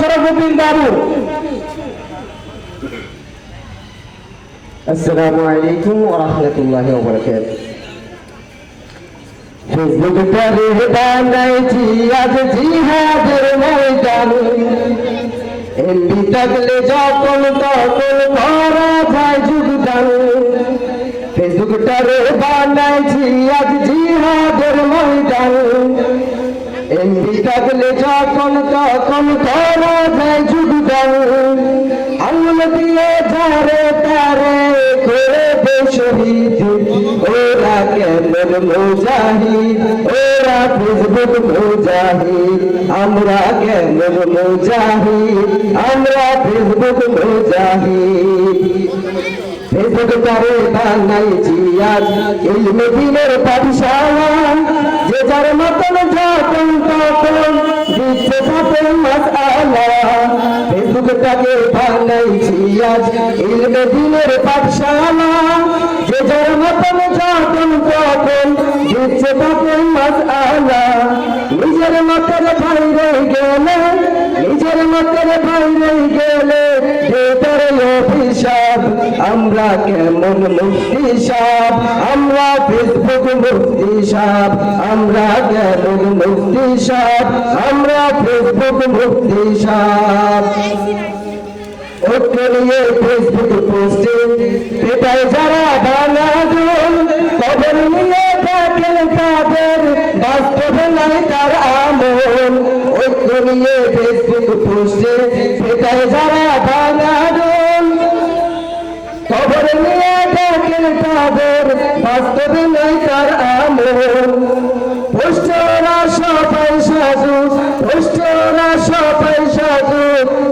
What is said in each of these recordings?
শরফুদ্দিন বাবু। আসসালামু আলাইকুম ওয়া রাহমাতুল্লাহি ওয়া বারাকাতুহু। ফেসবুকটা বানাইছি আজ জিহাদের ময়দান, এমবি থাকলে যখন তখন করা যায় যোগদান। ফেসবুকটা বানাইছি আজ জিহাদের ময়দান, এমবি থাকলে যখন তখন করা যায় যোগদান। আঙুল দিয়ে ধারে তারে করে দে শহীদ, ওরা কেমন মুজাহিদ, ওরা ফেসবুক মুজাহিদ, আমরা কেমন মুজাহিদ, আমরা ফেসবুক মুজাহিদ। ফেসবুক তারে বানাইছি আজ ইলমে দ্বীনের পাঠশালা, যে যার মতন যখন তখন দিচ্ছে তাতে মাসআলা। ফেসবুকটাকে বানাইছি আজ ইলমে দ্বীনের পাঠশালা, যে যার মতন যখন তখন দিচ্ছে তাতে মাসআলা। নিজের মতের বাইরে গেলে, নিজের মতের বাইরে গেলে ভেতরে অভিশাপ, আমরা কেমন মুফতি সাহেব, আমরা ফেসবুক মুফতি সাহেব, আমরা কেমন মুফতি সাহেব, আমরা ফেসবুক মুফতি সাহেব। ওকে নিয়ে ফেসবুক পোস্টে পেটায় যারা বানাদুল, খবর নিয়ে থাকেন তাদের বাস্তবে নাই তার আমল। ওকে নিয়ে ফেসবুক পোস্টে পেটায় যারা বানাদুল, খবর নিয়ে থাকেন তাদের বাস্তবে নাই তার আমল। পোস্টরা সবাই সাজু, পোস্টরা সবাই সাজু,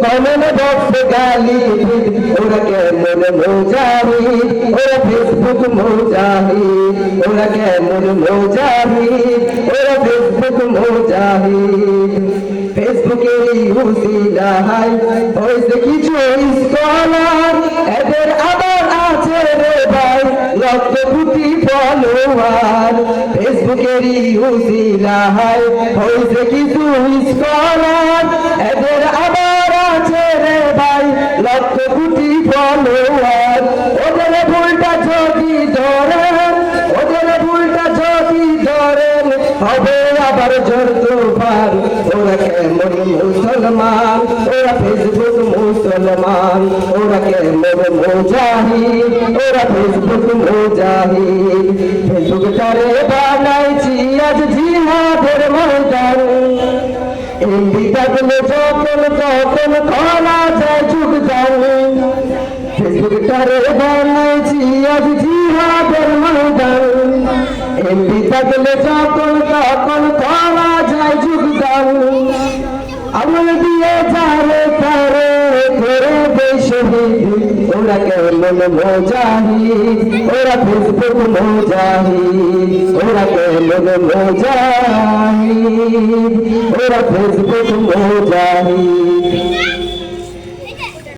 কমেন্ট বক্সে গালি, ওরা কেমন মুজাহিদ, ওরা ফেসবুক মুজাহিদ, ওরা কেমন মুজাহিদ, ওরা ফেসবুক মুজাহিদ। ফেসবুকের উসিলায় হয়েছে কিছু স্কলার, এদের আবার আছে রে ভাই লক্ষ কোটি ফলোয়ার। ফেসবুকের উসিলায় হয়েছে কিছু স্কলার, এদের আবার আছে রে ভাই লক্ষ কোটি ফলোয়ার। ওদের ভুলটা যদি ধরেন, ওদের ভুলটা যদি ধরেন হবে আবার জোর তোফার। ওরা কেমন মুসলমান, ওরা ফেসবুক মুসলমান, ওরা কেমন মুজাহিদ, ওরা ফেসবুক মুজাহিদ। ফেসবুকটারে বানাইছি আজ জিহাদের ময়দান, এমবি থাকলে যখন তখন করা যায় যোগদান। ফেসবুকটারে বানাইছি আজ জিহাদের ময়দান, এমবি থাকলে যখন তখন করা যায় যোগদান। আঙুল দিয়ে যারে তারে করে দে শহীদ, ওরা কেমন মুজাহিদ, ওরা ফেসবুক মুজাহিদ, ওরা কেমন মুজাহিদ, ওরা ফেসবুক মুজাহিদ।